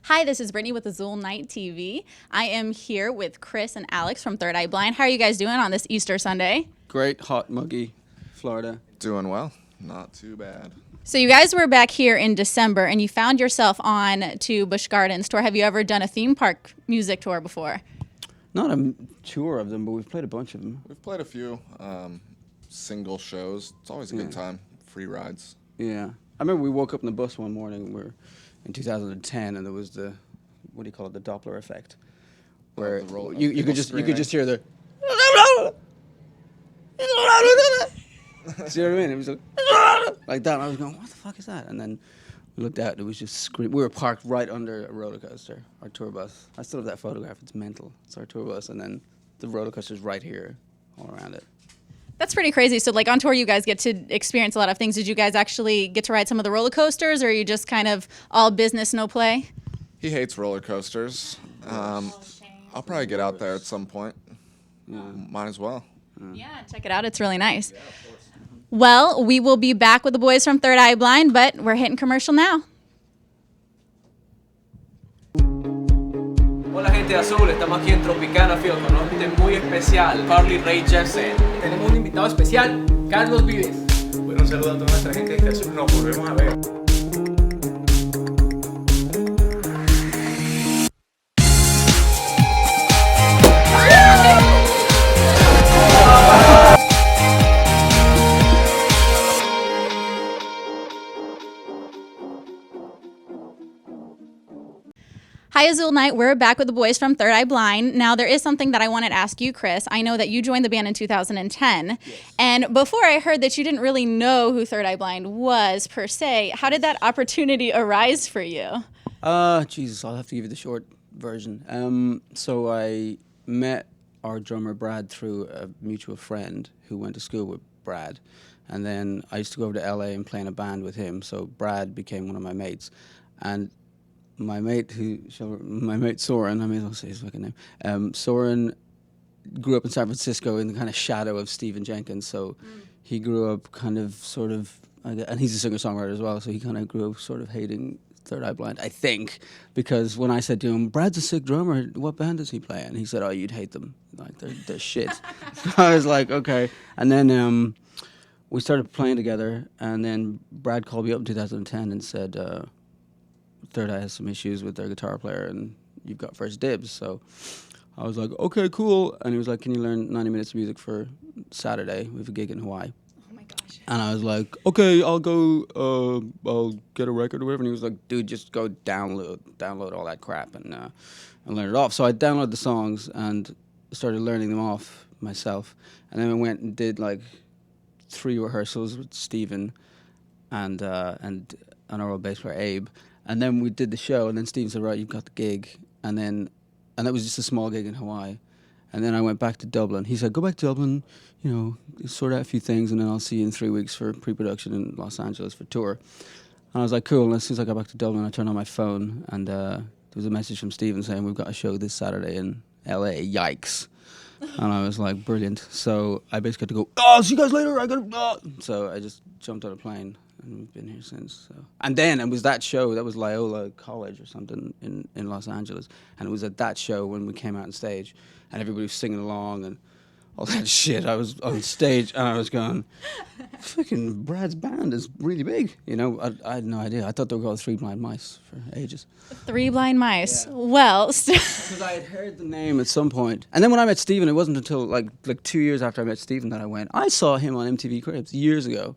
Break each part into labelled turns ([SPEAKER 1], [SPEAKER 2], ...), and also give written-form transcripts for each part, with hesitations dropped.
[SPEAKER 1] Hi, this is Brittany with AzulNight TV. I am here with Chris and Alex from Third Eye Blind. How are you guys doing on this Easter Sunday?
[SPEAKER 2] Great, hot, muggy Florida.
[SPEAKER 3] Doing well. Not too bad.
[SPEAKER 1] So you guys were back here in December and you found yourself on to Busch Gardens tour. Have you ever done a theme park music tour before?
[SPEAKER 2] Not a tour of them, but we've played a bunch of them.
[SPEAKER 3] We've played a few single shows. It's always a good time. Free rides.
[SPEAKER 2] Yeah. I remember we woke up in the bus one morning, we were in 2010, and there was the, what do you call it, the Doppler effect, where you could just hear the see what I mean? It was like that, and I was going, what the fuck is that? And then we looked out, and it was just screaming. We were parked right under a roller coaster, our tour bus. I still have that photograph, it's mental. It's our tour bus, and then the roller coaster's right here, all around it.
[SPEAKER 1] That's pretty crazy. So like on tour, you guys get to experience a lot of things. Did you guys actually get to ride some of the roller coasters, or are you just kind of all business, no play?
[SPEAKER 3] He hates roller coasters. I'll probably get out there at some point. Might as well.
[SPEAKER 1] Yeah, check it out. It's really nice. Yeah, of course. Well, we will be back with the boys from Third Eye Blind, but we're hitting commercial now.
[SPEAKER 4] Hola gente de Azul, estamos aquí en Tropicana Field con un gente muy especial, Carly Reid Jessen. Tenemos un invitado especial, Carlos Vives. Bueno, un saludo a toda nuestra gente de Azul, nos volvemos a ver.
[SPEAKER 1] Hi, Azul Night. We're back with the boys from Third Eye Blind. Now, there is something that I wanted to ask you, Chris. I know that you joined the band in 2010. Yes. And before I heard that you didn't really know who Third Eye Blind was, per se, how did that opportunity arise for you?
[SPEAKER 2] Jesus, I'll have to give you the short version. So I met our drummer, Brad, through a mutual friend who went to school with Brad. And then I used to go over to LA and play in a band with him. So Brad became one of my mates. And my mate Soren, I may as well say his fucking name. Soren grew up in San Francisco in the kind of shadow of Stephen Jenkins, so he grew up kind of sort of, and he's a singer-songwriter as well, so he kind of grew up sort of hating Third Eye Blind, I think, because when I said to him, Brad's a sick drummer, what band does he play in? He said, oh, you'd hate them, like they're shit. So I was like, okay. And then we started playing together, and then Brad called me up in 2010 and said, Third Eye has some issues with their guitar player and you've got first dibs. So I was like, okay, cool. And he was like, can you learn 90 minutes of music for Saturday? We have a gig in Hawaii.
[SPEAKER 1] Oh my gosh.
[SPEAKER 2] And I was like, okay, I'll go, I'll get a record or whatever. And he was like, dude, just go download all that crap and learn it off. So I downloaded the songs and started learning them off myself. And then I went and did like 3 rehearsals with Steven and our old bass player, Abe. And then we did the show, and then Steve said, right, you've got the gig. And that was just a small gig in Hawaii. And then I went back to Dublin. He said, go back to Dublin, you know, sort out a few things, and then I'll see you in 3 weeks for pre-production in Los Angeles for tour. And I was like, cool. And as soon as I got back to Dublin, I turned on my phone, and there was a message from Steven saying, we've got a show this Saturday in LA, yikes. And I was like, brilliant. So I basically had to go, oh, see you guys later, I gotta, So I just jumped on a plane. And we've been here since. So. And then it was that show, that was Loyola College or something in Los Angeles. And it was at that show when we came out on stage and everybody was singing along and all that shit. I was on stage and I was going, fucking Brad's band is really big. You know, I had no idea. I thought they were called Three Blind Mice for ages.
[SPEAKER 1] Three Blind Mice.
[SPEAKER 2] Yeah.
[SPEAKER 1] Well,
[SPEAKER 2] because I had heard the name at some point. And then when I met Steven, it wasn't until like 2 years after I met Steven that I went, I saw him on MTV Cribs years ago.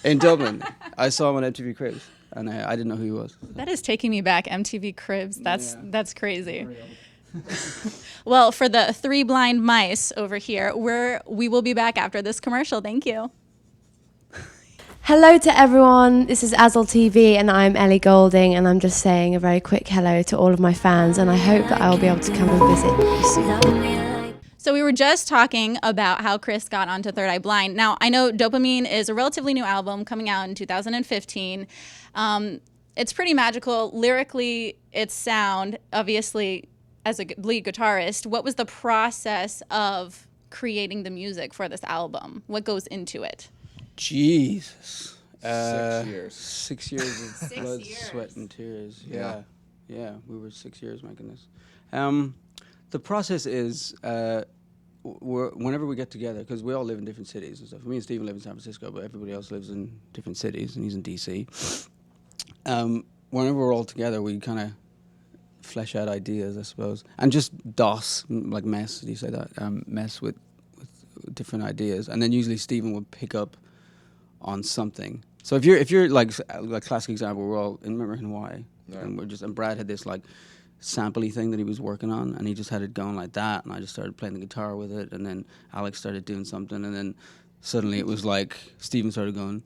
[SPEAKER 2] In Dublin. I saw him on MTV Cribs, and I didn't know who he was.
[SPEAKER 1] That is taking me back, MTV Cribs. That's crazy. Well, for the Three Blind Mice over here, we will be back after this commercial. Thank you.
[SPEAKER 5] Hello to everyone. This is Azul TV, and I'm Ellie Golding, and I'm just saying a very quick hello to all of my fans, and I hope that I will be able to come and visit you soon.
[SPEAKER 1] So we were just talking about how Chris got onto Third Eye Blind. Now, I know Dopamine is a relatively new album coming out in 2015. It's pretty magical. Lyrically, its sound, obviously, as a lead guitarist, what was the process of creating the music for this album? What goes into it?
[SPEAKER 2] Jesus.
[SPEAKER 3] 6 years.
[SPEAKER 2] 6 years of blood, sweat, and tears. Yeah. Yeah, we were 6 years making this. The process is whenever we get together, because we all live in different cities and stuff. Me and Steven live in San Francisco, but everybody else lives in different cities, and he's in DC. Whenever we're all together, we kind of flesh out ideas, I suppose, and just like mess. Did you say that? Mess with different ideas, and then usually Steven would pick up on something. So if you're like classic example, we're all in Hawaii, and Brad had this like sample-y thing that he was working on, and he just had it going like that, and I just started playing the guitar with it, and then Alex started doing something, and then suddenly it was like Steven started going,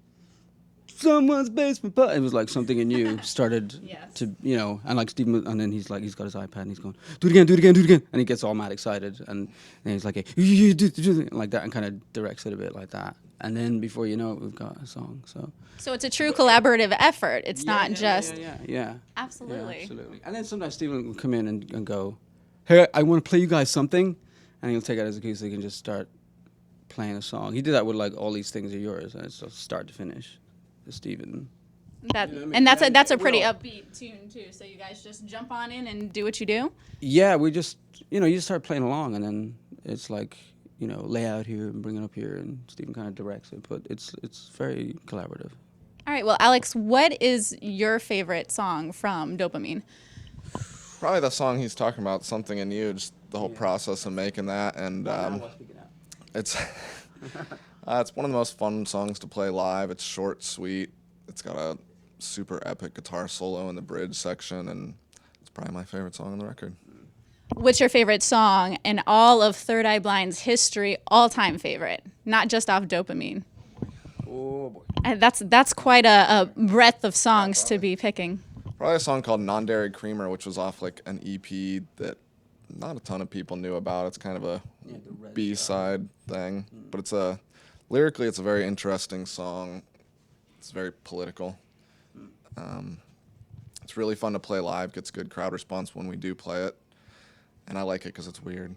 [SPEAKER 2] someone's basement, but it was like something in you started to, and like Steven, and then he's got his iPad and he's going, do it again, and he gets all mad excited, and then he's like, hey, you do like that, and kind of directs it a bit like that, and then before you know it, we've got a song. So
[SPEAKER 1] it's a true collaborative effort. It's not just
[SPEAKER 2] absolutely. Absolutely. And then sometimes Steven will come in and go, hey, I want to play you guys something, and he'll take out his acoustic and just start playing a song. He did that with like All These Things Are Yours, and it's just start to finish. Steven.
[SPEAKER 1] And that's a pretty upbeat tune too. So you guys just jump on in and do what you do?
[SPEAKER 2] Yeah, we just you just start playing along, and then it's like lay out here and bring it up here, and Steven kind of directs it. But it's very collaborative.
[SPEAKER 1] All right. Well, Alex, what is your favorite song from Dopamine?
[SPEAKER 3] Probably the song he's talking about, Something in You. Just the whole process of making that, and it's. It's one of the most fun songs to play live. It's short, sweet. It's got a super epic guitar solo in the bridge section, and it's probably my favorite song on the record.
[SPEAKER 1] What's your favorite song in all of Third Eye Blind's history, all-time favorite, not just off Dopamine?
[SPEAKER 3] Oh, boy.
[SPEAKER 1] And that's quite a breadth of songs to be picking.
[SPEAKER 3] Probably a song called Non-Dairy Creamer, which was off like an EP that not a ton of people knew about. It's kind of a B-side thing, but lyrically, it's a very interesting song. It's very political. It's really fun to play live. Gets good crowd response when we do play it, and I like it because it's weird.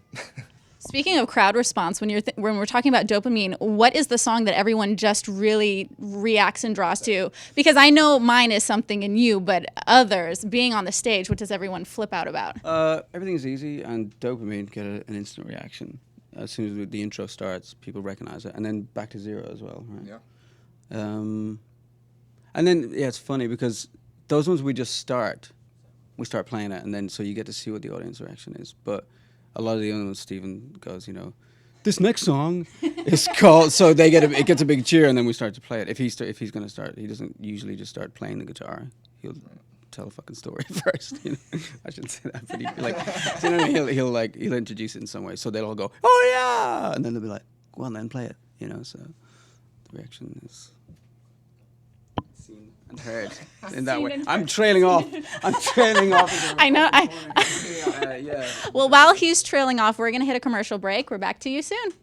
[SPEAKER 1] Speaking of crowd response, when we're talking about Dopamine, what is the song that everyone just really reacts and draws to? Because I know mine is Something in You, but others, being on the stage, what does everyone flip out about?
[SPEAKER 2] Everything's easy, and Dopamine get an instant reaction. As soon as the intro starts, people recognize it, and then Back to Zero as well, right?
[SPEAKER 3] Yeah.
[SPEAKER 2] And then it's funny because those ones we start playing it, and then so you get to see what the audience reaction is. But a lot of the other ones, Steven goes, this next song is called, so it gets a big cheer, and then we start to play it. If he's going to start, he doesn't usually just start playing the guitar. He'll tell a fucking story first. I shouldn't say that, but he'll introduce it in some way. So they'll all go, oh yeah, and then they'll be like, go on then, play it. So the reaction is seen and heard in that way. I'm trailing off.
[SPEAKER 1] I know.
[SPEAKER 2] Yeah.
[SPEAKER 1] Well, while he's trailing off, we're gonna hit a commercial break. We're back to you soon.